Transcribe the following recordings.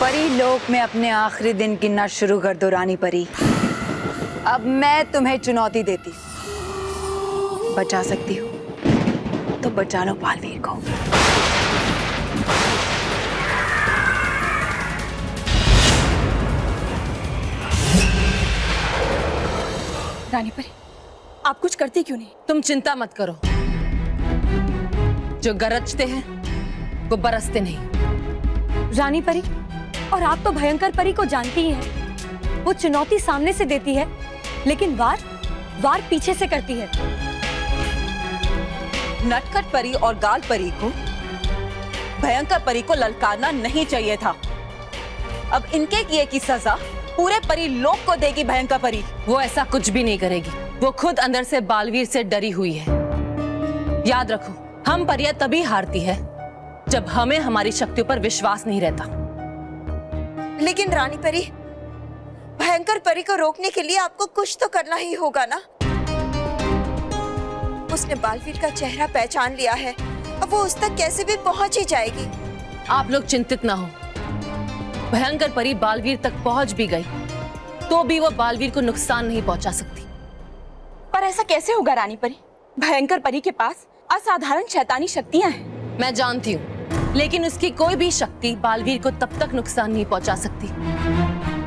परी लोक में अपने आखिरी दिन गिनना शुरू कर दो रानी परी। अब मैं तुम्हें चुनौती देती, बचा सकती हो तो बचा लो बालवीर को। रानी परी, आप कुछ करती क्यों नहीं? तुम चिंता मत करो, जो गरजते हैं वो बरसते नहीं। रानी परी, और आप तो भयंकर परी को जानती ही हैं। वो चुनौती सामने से देती है, लेकिन वार पीछे से करती है। नटखट परी और गाल परी को भयंकर परी को ललकारना नहीं चाहिए था। अब इनके किए की सजा पूरे परी लोक को देगी भयंकर परी। वो ऐसा कुछ भी नहीं करेगी, वो खुद अंदर से बालवीर से डरी हुई है। याद रखो, हम परियां तभी हारती है जब हमें हमारी शक्तियों पर विश्वास नहीं रहता। लेकिन रानी परी, भयंकर परी को रोकने के लिए आपको कुछ तो करना ही होगा ना। उसने बालवीर का चेहरा पहचान लिया है, अब वो उस तक कैसे भी पहुंच ही जाएगी। आप लोग चिंतित ना हो, भयंकर परी बालवीर तक पहुंच भी गई तो भी वो बालवीर को नुकसान नहीं पहुंचा सकती। पर ऐसा कैसे होगा रानी परी? भयंकर परी के पास असाधारण शैतानी शक्तियां हैं। मैं जानती हूँ, लेकिन उसकी कोई भी शक्ति बालवीर को तब तक नुकसान नहीं पहुंचा सकती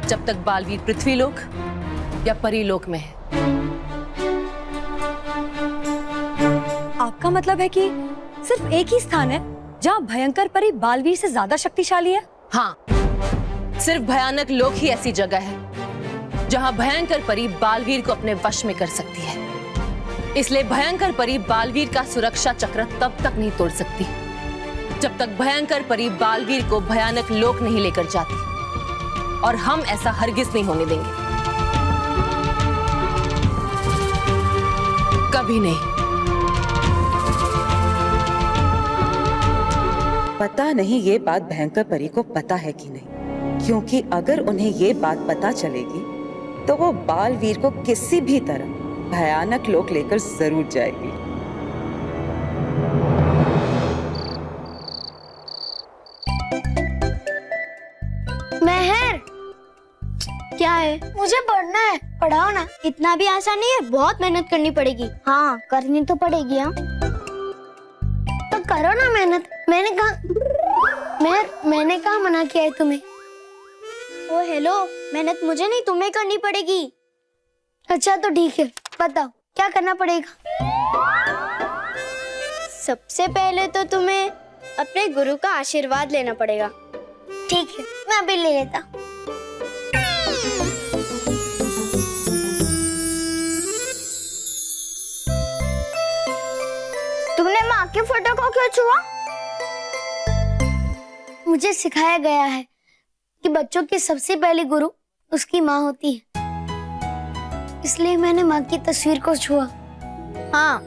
जब तक बालवीर पृथ्वीलोक या परीलोक में है। आपका मतलब है कि सिर्फ एक ही स्थान है जहाँ भयंकर परी बालवीर से ज्यादा शक्तिशाली है? हाँ, सिर्फ भयानक लोक ही ऐसी जगह है जहाँ भयंकर परी बालवीर को अपने वश में कर सकती है। इसलिए भयंकर परी बालवीर का सुरक्षा चक्र तब तक नहीं तोड़ सकती जब तक भयंकर परी बालवीर को भयानक लोक नहीं लेकर जाती, और हम ऐसा हरगिज नहीं होने देंगे, कभी नहीं। पता नहीं ये बात भयंकर परी को पता है कि नहीं, क्योंकि अगर उन्हें ये बात पता चलेगी तो वो बालवीर को किसी भी तरह भयानक लोक लेकर जरूर जाएगी। मेहर, क्या है? मुझे पढ़ना है, पढ़ाओ ना। इतना भी आसान नहीं है, बहुत मेहनत करनी पड़ेगी। हाँ, करनी तो पड़ेगी। हाँ तो करो ना मेहनत। मैंने कहा मना किया है तुम्हें? ओ हेलो, मेहनत मुझे नहीं तुम्हें करनी पड़ेगी। अच्छा तो ठीक है, बताओ क्या करना पड़ेगा? सबसे पहले तो तुम्हें अपने गुरु का आशीर्वाद लेना पड़ेगा। ठीक है, मैं अभी ले लेता। तुमने माँ के फोटो को क्यों छुआ? मुझे सिखाया गया है कि बच्चों की सबसे पहली गुरु उसकी माँ होती है, इसलिए मैंने माँ की तस्वीर को छुआ। हाँ,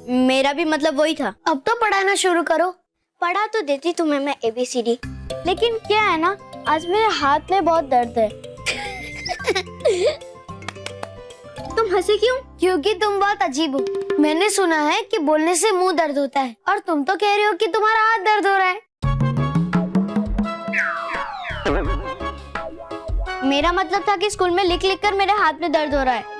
मेरा भी मतलब वही था। अब तो पढ़ाना शुरू करो। पढ़ा तो देती तुम्हें मैं ABCD, लेकिन क्या है ना, आज मेरे हाथ में बहुत दर्द है। तुम हंसी क्यों? क्योंकि तुम बहुत अजीब हो। मैंने सुना है कि बोलने से मुंह दर्द होता है, और तुम तो कह रहे हो कि तुम्हारा हाथ दर्द हो रहा है। मेरा मतलब था कि स्कूल में लिख लिख कर मेरे हाथ में दर्द हो रहा है।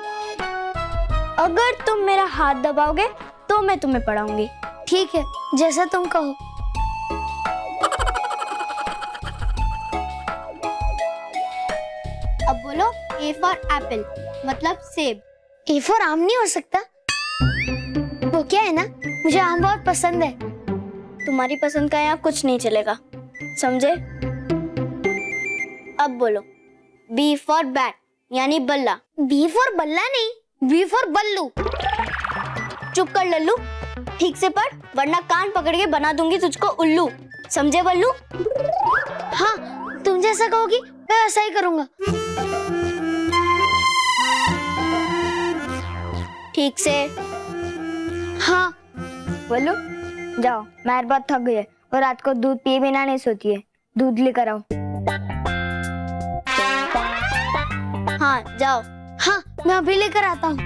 अगर तुम मेरा हाथ दबाओगे तो मैं तुम्हें पढ़ाऊंगी। ठीक है, जैसा तुम कहो। अब बोलो A फॉर एप्पल, मतलब सेब। A फॉर आम नहीं हो सकता? वो क्या है ना, मुझे आम बहुत पसंद है। तुम्हारी पसंद का यहाँ कुछ नहीं चलेगा, समझे? अब बोलो B फॉर बैट, यानी बल्ला। B फॉर बल्ला नहीं, B फॉर बल्लू। चुप कर लल्लू, ठीक से पढ़, वरना कान पकड़ के बना दूंगी तुझको उल्लू। समझे बल्लू? हाँ, तुम जैसा कहोगी मैं वैसा ही करूंगा। ठीक से। हाँ बोलो। जाओ, मेहर बहुत थक गई है और रात को दूध पिए बिना नहीं सोती है। दूध लेकर आओ। हाँ जाओ। हाँ, मैं अभी लेकर आता हूँ।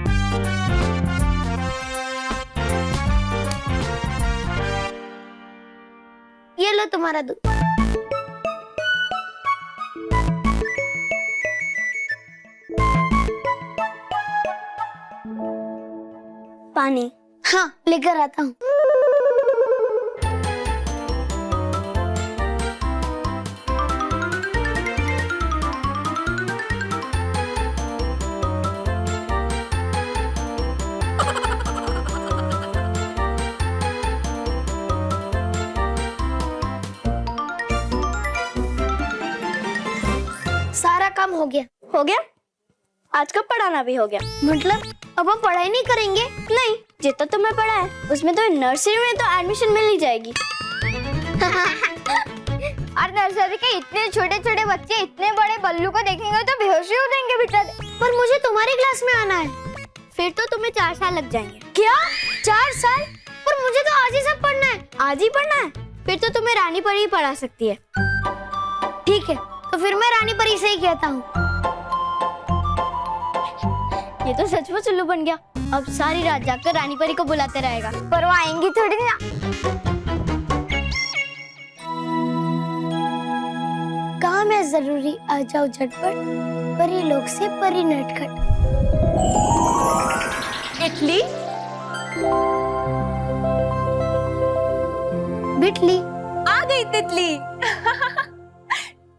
ये लो तुम्हारा दूध। पानी। हाँ, लेकर आता हूँ। सारा काम हो गया। हो गया? आज का पढ़ाना भी हो गया। मतलब अब हम पढ़ाई नहीं करेंगे? नहीं, जितना तुम्हें पढ़ा है उसमें तो नर्सरी में तो एडमिशन मिल ही जाएगी। और नर्सरी के इतने छोटे छोटे बच्चे इतने बड़े बल्लू को देखेंगे तो बेहोश ही हो जाएंगे बेचारे। पर मुझे तुम्हारी क्लास में आना है। फिर तो तुम्हें 4 साल लग जाएंगे। क्या 4 साल? पर मुझे तो आज ही सब पढ़ना है। आज ही पढ़ना है? फिर तो तुम्हें रानी परी ही पढ़ा सकती है। ठीक है, तो फिर मैं रानी परी से ही कहता हूँ। ये तो सचमुच उल्लू बन गया। अब सारी रात जाकर रानी परी को बुलाते रहेगा। पर वो आएंगी थोड़ी ना। काम है जरूरी, आ जाओ झटपट। परी लोग से परी नटखट। Italy Bitly. आ गई तितली।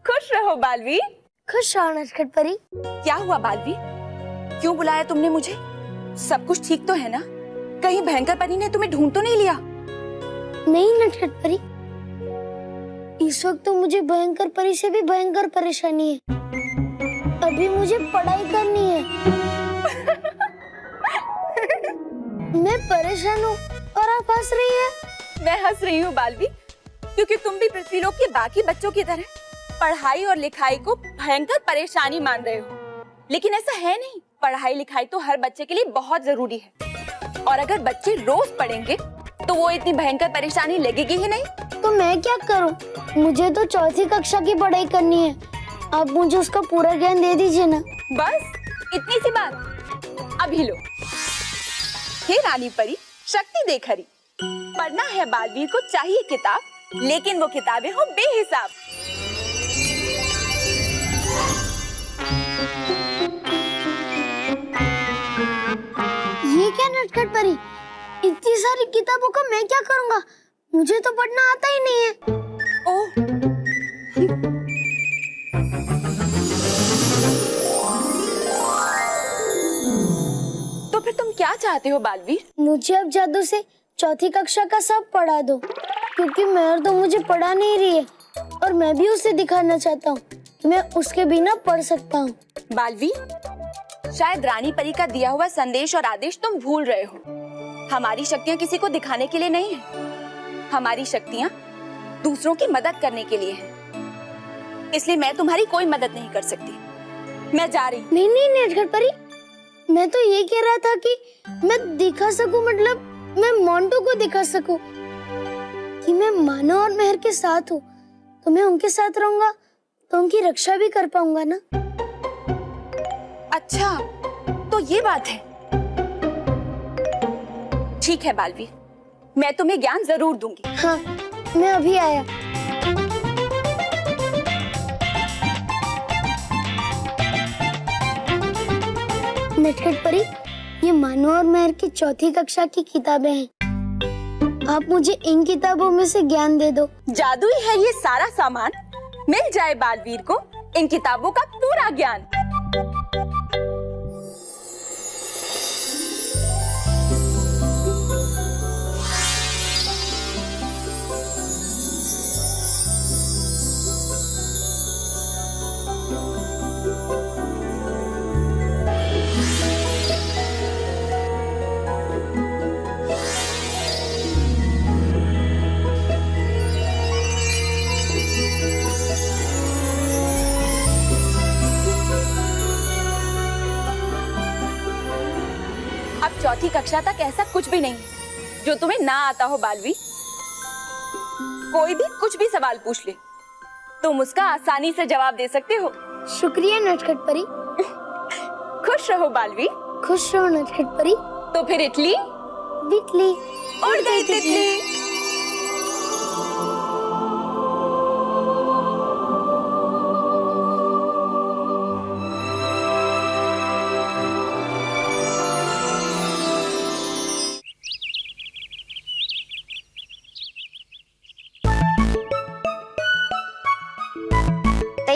खुश रहो बालवीर। खुश रहो नटखट परी। क्या हुआ बालवीर, क्यों बुलाया तुमने मुझे? सब कुछ ठीक तो है ना? कहीं भयंकर परी ने तुम्हें ढूंढ तो नहीं लिया? नहीं नटखट परी, इस वक्त तो मुझे भयंकर परी से भी भयंकर परेशानी है। अभी मुझे पढ़ाई करनी है। मैं परेशान हूँ और आप हंस रही है। मैं हंस रही हूँ बालवीर, क्योंकि तुम भी पृथ्वीलोक के बाकी बच्चों की तरह पढ़ाई और लिखाई को भयंकर परेशानी मान रहे हो। लेकिन ऐसा है नहीं, पढ़ाई लिखाई तो हर बच्चे के लिए बहुत जरूरी है। और अगर बच्चे रोज पढ़ेंगे तो वो इतनी भयंकर परेशानी लगेगी ही नहीं। तो मैं क्या करूं? मुझे तो 4th कक्षा की पढ़ाई करनी है। आप मुझे उसका पूरा ज्ञान दे दीजिए ना। बस इतनी सी बात? अभी लो। हे रानी परी, शक्ति देख हरी। पढ़ना है बालवीर को चाहिए किताब, लेकिन वो किताबें हो बेहिसाब। ये क्या नटखट परी, इतनी सारी किताबों का मैं क्या करूंगा? मुझे तो पढ़ना आता ही नहीं है। ओह, तो फिर तुम क्या चाहते हो बालवीर? मुझे अब जादू से 4th कक्षा का सब पढ़ा दो, क्योंकि मैर तो मुझे पढ़ा नहीं रही है और मैं भी उसे दिखाना चाहता हूँ कि मैं उसके बिना पढ़ सकता हूँ। बालवीर, शायद रानी परी का दिया हुआ संदेश और आदेश तुम भूल रहे हो। हमारी शक्तियाँ किसी को दिखाने के लिए नहीं है, हमारी शक्तियाँ दूसरों की मदद करने के लिए हैं। इसलिए मैं तुम्हारी कोई मदद नहीं कर सकती। मैं जा रही हूँ। नहीं नहीं नटखट परी, मैं तो ये कह रहा था कि मैं दिखा सकूं, मतलब मैं मोंटू को दिखा सकूं कि मैं मानो और मेहर के साथ हूँ। तो मैं उनके साथ रहूंगा तो उनकी रक्षा भी कर पाऊंगा ना। अच्छा, तो ये बात है। ठीक है बालवीर, मैं तुम्हें ज्ञान जरूर दूंगी। हाँ, मैं अभी आया। नटखट परी, ये मानो और मेहर की 4th कक्षा की किताबें हैं। आप मुझे इन किताबों में से ज्ञान दे दो। जादुई है ये सारा सामान, मिल जाए बालवीर को इन किताबों का पूरा ज्ञान। अब 4th कक्षा तक ऐसा कुछ भी नहीं है जो तुम्हें ना आता हो बालवीर। कोई भी कुछ भी सवाल पूछ ले, तुम उसका आसानी से जवाब दे सकते हो। शुक्रिया नटखट परी। खुश रहो बालवीर। खुश रहो नटखट परी। तो फिर इटली बिटली उड़ गई तितली।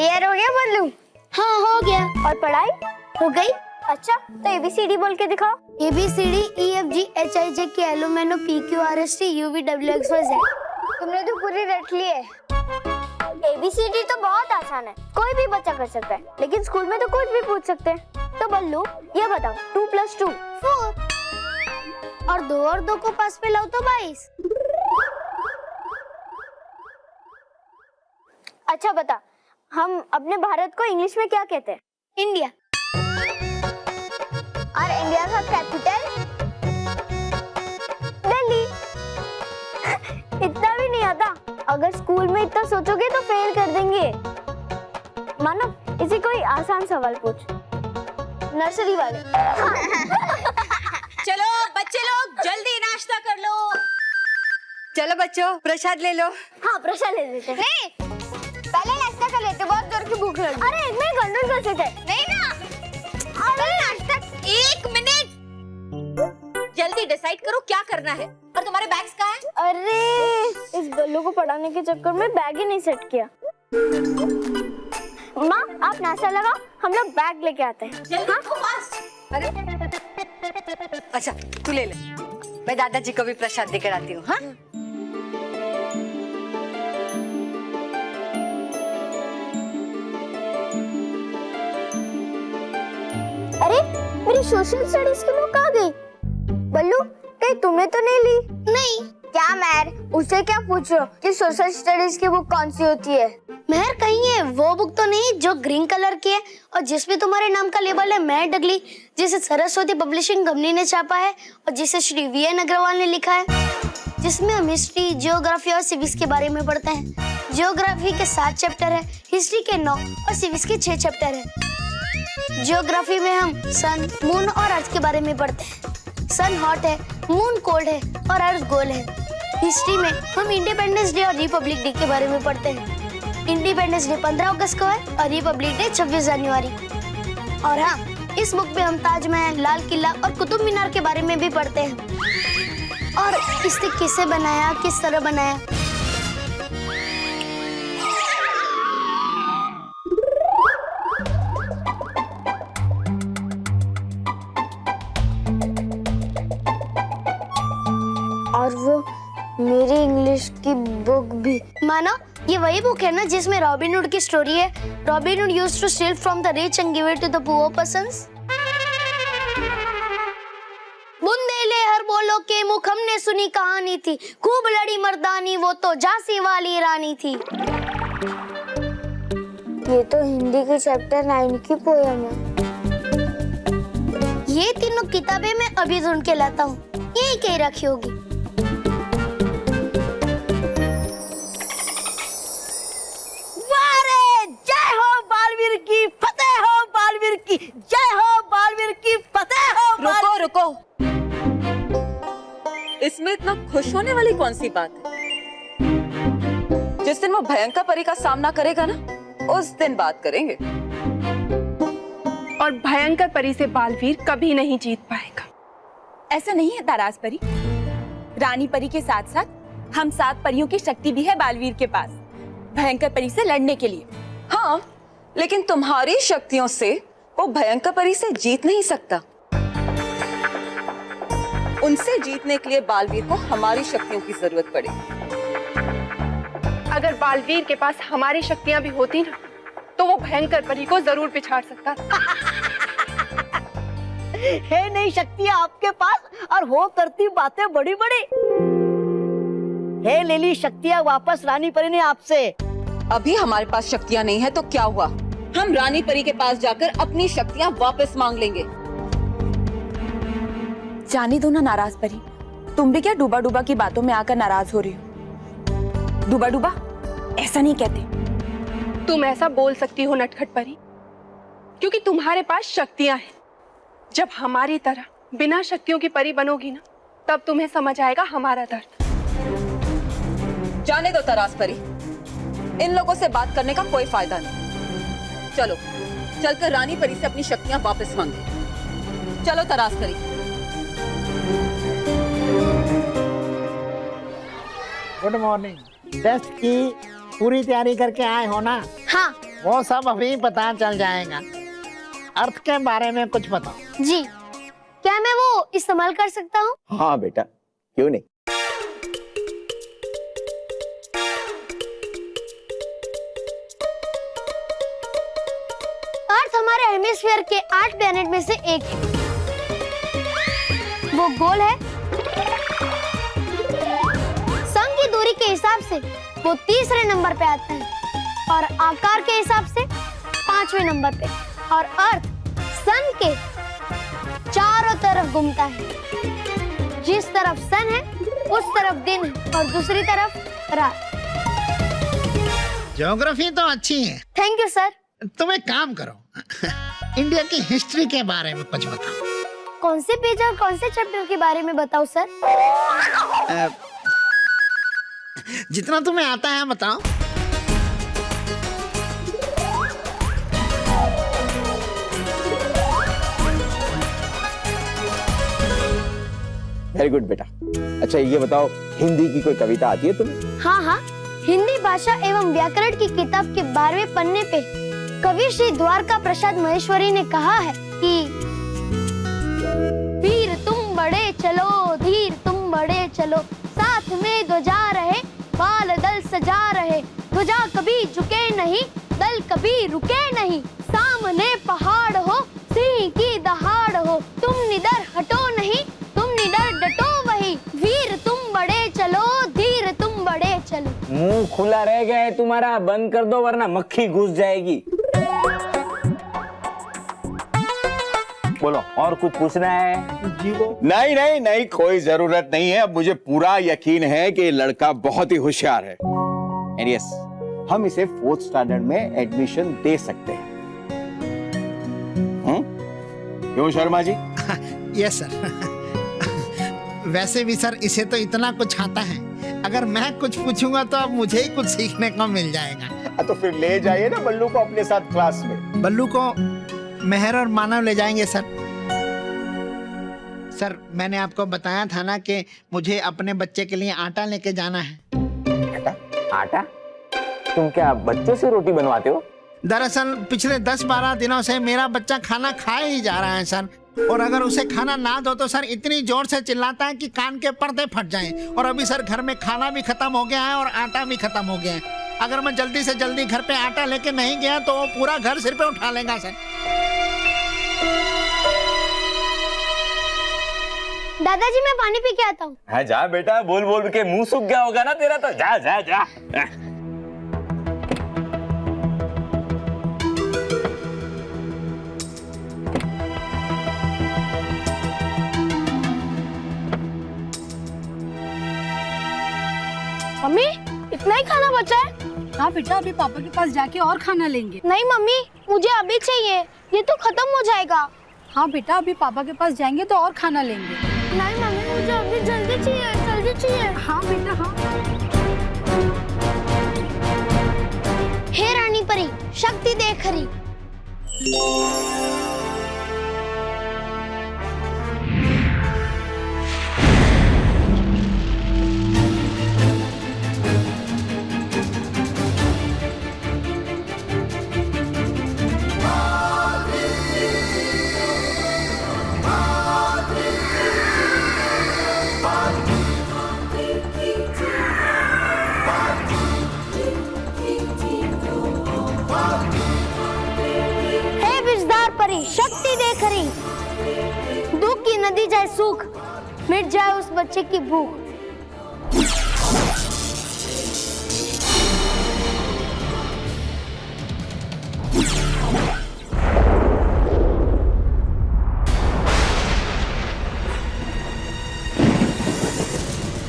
क्लियर हो गया बल्लू? हाँ हो गया। और पढ़ाई हो गई? अच्छा तो ABCD बोल के दिखाओ। ABCD EFGHIJKLMNOPQRSTUVWXYZ। तुमने तो पूरी रट ली है। ABCD तो बहुत आसान है, कोई भी बच्चा कर सकता है, लेकिन स्कूल में तो कुछ भी पूछ सकते हैं। तो बल्लू ये बताओ 2 + 2 4 और 2 को पास पे लाओ तो 22। अच्छा बता, हम अपने भारत को इंग्लिश में क्या कहते हैं? इंडिया। और इंडिया का कैपिटल? दिल्ली। इतना भी नहीं आता, अगर स्कूल में इतना सोचोगे तो फेल कर देंगे। मानो इसे कोई आसान सवाल पूछ, नर्सरी वाले। चलो बच्चे लोग जल्दी नाश्ता कर लो। चलो बच्चों प्रसाद ले लो। हाँ प्रसाद ले लेते हैं। नहीं, पहले नाश्ता कर लेते, बहुत जोर की भूख लगी। अरे एक मिनट कंट्रोल कर सकते हैं। नहीं ना, पहले नाश्ता। 1 मिनट, जल्दी डिसाइड करो क्या करना है। और तुम्हारे बैग्स कहाँ हैं? अरे इस बल्लू को पढ़ाने के चक्कर में बैग ही नहीं सेट किया। माँ आप नाश्ता लगाओ, हम लोग बैग लेके आते हैं। जल्दी फास्ट। अरे अच्छा तू ले ले, मैं दादाजी को भी प्रसाद देकर आती हूँ। हाँ अरे मेरी सोशल स्टडीज की बुक आ गई। बल्लू कहीं तुमने तो नहीं ली? नहीं। क्या मैर, उसे क्या पूछो कि सोशल स्टडीज की बुक कौन सी होती है? महर कहीं है वो बुक तो नहीं जो ग्रीन कलर की है और जिसमें तुम्हारे नाम का लेबल है महर डगली, जिसे सरस्वती पब्लिशिंग कंपनी ने छापा है और जिसे श्री VN अग्रवाल ने लिखा है, जिसमें हम हिस्ट्री, जियोग्राफी और सिविक्स के बारे में पढ़ते हैं। जियोग्राफी के 7 चैप्टर है, हिस्ट्री के 9 और सिविक्स के 6 चैप्टर है। जियोग्राफी में हम सन, मून और अर्थ के बारे में पढ़ते हैं। सन हॉट है, मून कोल्ड है और अर्थ गोल है। हिस्ट्री में हम इंडिपेंडेंस डे और रिपब्लिक डे के बारे में पढ़ते हैं। इंडिपेंडेंस डे 15 अगस्त को है और रिपब्लिक डे 26 जनवरी। और हाँ, इस बुक में हम ताजमहल, लाल किला और कुतुब मीनार के बारे में भी पढ़ते हैं और इसे किसे बनाया, किस तरह बनाया। और वो मेरी इंग्लिश की बुक भी। मानो ये वही बुक है ना जिसमें रॉबिन हुड की स्टोरी है। Robin Hood used to steal from the rich and give it to the poor persons. बुंदेले हर बोलो के मुख हमने सुनी कहानी थी, खूब लड़ी मर्दानी वो तो झांसी वाली रानी थी। ये तो हिंदी की चैप्टर 9 की पोयम है। ये तीनों किताबें मैं अभी ढूंढ के लाता हूँ, यही कहीं रखी होगी। जय हो बालवीर की फतेह हो, बालवीर की जय हो, बालवीर की फतेह हो। रुको रुको, इसमें इतना खुश होने वाली कौन सी बात है? जिस दिन वो भयंकर परी का सामना करेगा ना, उस दिन बात करेंगे। और भयंकर परी से बालवीर कभी नहीं जीत पाएगा। ऐसा नहीं है ताराज परी, रानी परी के साथ साथ हम 7 परियों की शक्ति भी है बालवीर के पास, भयंकर परी से लड़ने के लिए। हाँ, लेकिन तुम्हारी शक्तियों से वो भयंकर परी से जीत नहीं सकता। उनसे जीतने के लिए बालवीर को हमारी शक्तियों की जरूरत पड़ेगी। अगर बालवीर के पास हमारी शक्तियां भी होती ना, तो वो भयंकर परी को जरूर पिछाड़ सकता था। है नहीं शक्तियां आपके पास और हो करती बातें बड़ी बड़ी। है ले ली शक्तियां वापस रानी परी ने आपसे। अभी हमारे पास शक्तियां नहीं है तो क्या हुआ, हम रानी परी के पास जाकर अपनी शक्तियां वापस मांग लेंगे। जाने दो ना नाराज परी, तुम भी क्या डूबा डूबा की बातों में आकर नाराज हो रही हो? डूबा डूबा ऐसा नहीं कहते। तुम ऐसा बोल सकती हो नटखट परी, क्योंकि तुम्हारे पास शक्तियां हैं। जब हमारी तरह बिना शक्तियों की परी बनोगी ना, तब तुम्हें समझ आएगा हमारा दर्द। जाने दो तरास परी, इन लोगों से बात करने का कोई फायदा नहीं। चलो चलकर रानी परी से अपनी शक्तियां वापस मांगे। चलो तरास परी। Good morning. टेस्ट की पूरी तैयारी करके आए हो ना? हाँ, वो सब अभी पता चल जाएगा। अर्थ के बारे में कुछ बताओ। जी, क्या मैं वो इस्तेमाल कर सकता हूँ? हाँ बेटा, क्यों नहीं। अर्थ हमारे हेमिस्फीयर के 8 प्लैनेट में से एक है। वो गोल है। सन की दूरी के हिसाब से वो तीसरे नंबर पे आता है और आकार के हिसाब से 5वें नंबर पे। और अर्थ सन के चारों तरफ घूमता है। जिस तरफ सन है उस तरफ दिन है और दूसरी तरफ रात। ज्योग्राफी तो अच्छी है। Thank you sir. तुम एक काम करो, इंडिया की हिस्ट्री के बारे में कुछ बताओ। कौन से पेज और कौन से चैप्टर के बारे में बताओ सर? जितना तुम्हें आता है बताओ। वेरी गुड बेटा। अच्छा ये बताओ, हिंदी की कोई कविता आती है तुम्हें? हाँ हाँ, हिंदी भाषा एवं व्याकरण की किताब के 12वें पन्ने पे कवि श्री द्वारका प्रसाद महेश्वरी ने कहा है कि वीर तुम बड़े चलो, धीर तुम बड़े चलो, साथ में ध्वजा रहे, बाल दल सजा रहे, ध्वजा कभी झुके नहीं, दल कभी रुके नहीं, सामने पहाड़ हो, सिंह की दहाड़ हो, तुम निडर हटो नहीं, तुम निडर डटो वही, वीर तुम बड़े चलो, धीर तुम बड़े चलो। मुंह खुला रह गया है तुम्हारा, बंद कर दो वरना मक्खी घुस जाएगी। बोलो, और कुछ पूछना है? जी वो नहीं नहीं नहीं, कोई जरूरत नहीं है। अब मुझे पूरा यकीन है कि ये लड़का बहुत ही होशियार है। एंड यस, हम इसे 4th स्टैंडर्ड में एडमिशन दे सकते हैं। क्यों शर्मा जी? Yes sir. वैसे भी सर इसे तो इतना कुछ आता है, अगर मैं कुछ पूछूंगा तो अब मुझे ही कुछ सीखने को मिल जाएगा। तो फिर ले जाइए ना बल्लू को अपने साथ क्लास में। बल्लू को मेहर और मानव ले जाएंगे सर। सर मैंने आपको बताया था ना कि मुझे अपने बच्चे के लिए आटा लेके जाना है। आटा? आटा? तुम क्या बच्चों से रोटी बनवाते हो? दरअसल पिछले 10-12 दिनों से मेरा बच्चा खाना खाए ही जा रहा है सर, और अगर उसे खाना ना दो तो सर इतनी जोर से चिल्लाता है कि कान के पर्दे फट जाएं। और अभी सर घर में खाना भी खत्म हो गया है और आटा भी खत्म हो गया है। अगर मैं जल्दी से जल्दी घर पे आटा लेके नहीं गया तो वो पूरा घर सिर पे उठा लेगा सर। दादाजी मैं पानी पी के आता हूँ। हाँ जा बेटा, बोल बोल के मुंह सूख गया होगा ना तेरा, तो जा जा जा। मम्मी इतना ही खाना बचा है? हाँ बेटा, अभी पापा के पास जाके और खाना लेंगे। नहीं मम्मी, मुझे अभी चाहिए, ये तो खत्म हो जाएगा। हाँ बेटा, अभी पापा के पास जाएंगे तो और खाना लेंगे। नहीं मम्मी, मुझे अभी जल्दी चाहिए, जल्दी चाहिए। हाँ बेटा हाँ। हे रानी परी, शक्ति देख खरी। शक्ति देख रही, दुख की नदी जाए सूख, मिट जाए उस बच्चे की भूख।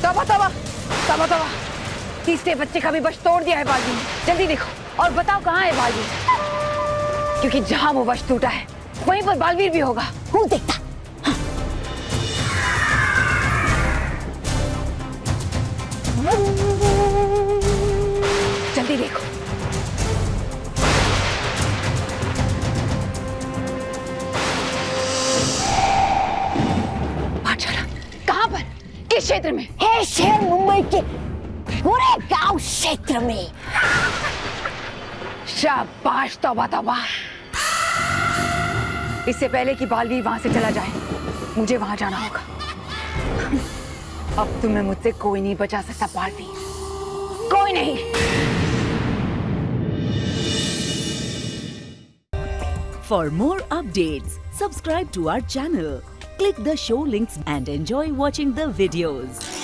तबा तबा तबा तबा, तीसरे बच्चे का भी बश तोड़ दिया है बाजी। जल्दी देखो और बताओ कहाँ है बाजी, क्योंकि जहाँ वो वश टूटा है वहीं पर बालवीर भी होगा। हूँ देखता। हाँ। जल्दी देखो। पाठशाला कहाँ पर, किस क्षेत्र में? है शहर मुंबई के पूरे गांव क्षेत्र में। शाबाश, तौबा तौबा। इससे पहले कि बालवीर वहां से चला जाए, मुझे वहां जाना होगा। अब तुम्हें मुझसे कोई नहीं बचा सकता बालवीर, कोई नहीं। For more updates, subscribe to our channel, click the show links and enjoy watching the videos.